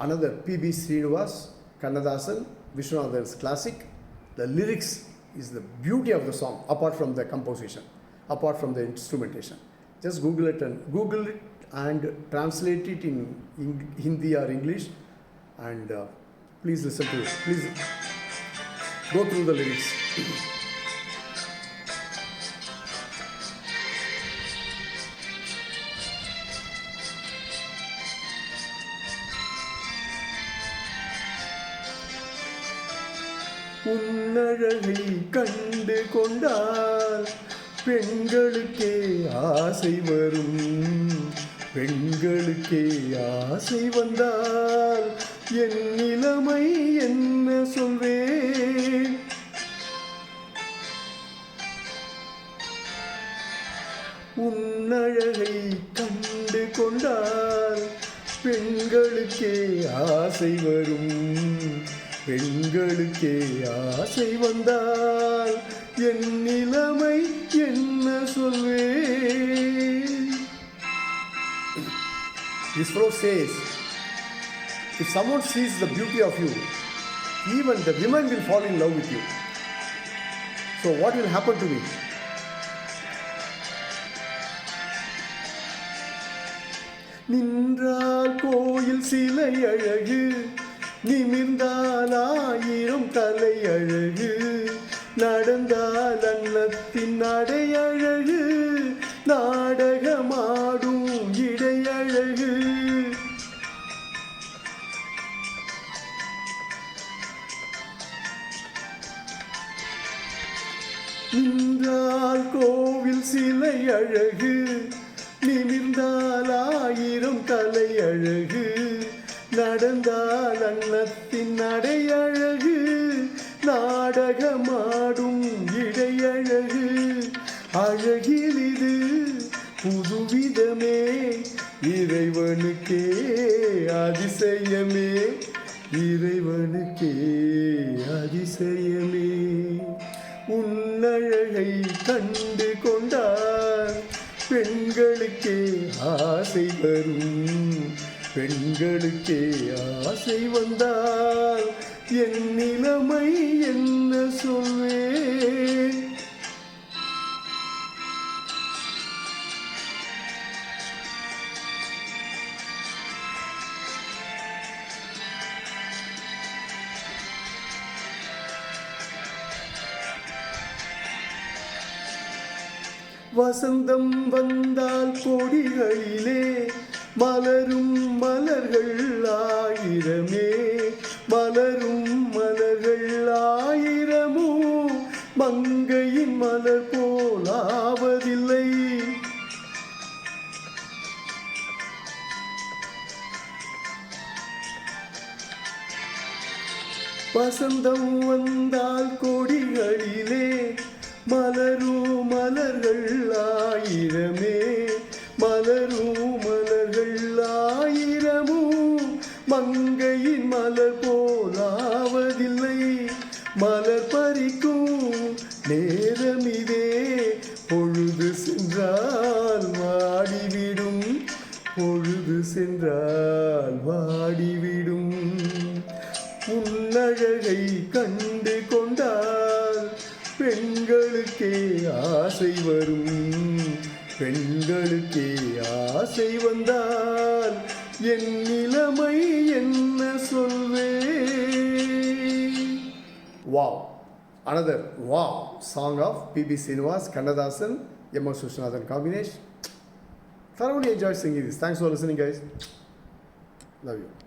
another P.B. Srinivas, Kannadasan, Vishwanathan's classic. The lyrics is the beauty of the song, apart from the composition, apart from the instrumentation. Just Google it and translate it in Hindi or English, and please listen to it. Please go through the lyrics. உன்னழகை கண்டு கொண்டால் பெண்களுக்கே ஆசை வரும், பெண்களுக்கே ஆசை வந்தால் என் நிலைமை என்ன சொல்வேன். உன்னழகை கண்டு கொண்டால் பெண்களுக்கே ஆசை வரும், பெண்களுக்கே ஆசை வந்தால் என் நிலைமை என்ன சொல்வேன். This verse says, if someone sees the beauty of you, even the women will fall in love with you. So what will happen to me? நின்றால் கோயில் சிலை அழகு, நிமிர்ந்தால் ஆயிரம் தலை அழகு, நடந்தால் அன்னத்தின் நடை அழகு, நாடகமாடும் இடை அழகு. நின்றால் கோவில் சிலை அழகு, நிமிர்ந்தால் ஆயிரம் தலை அழகு, நடந்தால் அன்னத்தின் நடை அழகு, நாடகமாடும் இடை அழகு. அழகில் இது புதுவிதமே, இறைவனுக்கே அதிசயமே, இறைவனுக்கே அதிசயமே. உன்னழகை கண்டு கொண்டால் பெண்களுக்கே ஆசை வரும், பெண்களுக்கே ஆசை வந்தால் என் நிலைமை என்ன சொல்வேன். வசந்தம் வந்தால் கொடிகளிலே மலரும் மலர்கள் ஆயிரமே, மலரும் மலர்கள் ஆயிரமோ மங்கையின் மலர் போலாவதில்லை. வசந்தம் வந்தால் கொடிகளிலே மலரும் மலர்கள் ஆயிரமே, மலரும் மலர்கள் ஆயிரமோ மங்கையின் மலர் போலாவதில்லை. மலர் பறிக்கும் நேரமிதே, பொழுது சென்றால் வாடிவிடும், பொழுது சென்றால் வாடிவிடும். உன்னழகை கண்டு கொண்டால் பெண்களுக்கே ஆசை வரும், பெண்களுக்கே ஆசை வந்தால் என் நிலைமை என்ன சொல்வேன். Wow, another wow song of P.B. Srinivas, Kannadasan, M.S. Vishwanathan combination. Thoroughly enjoyed singing this. Thanks for listening, guys. Love you.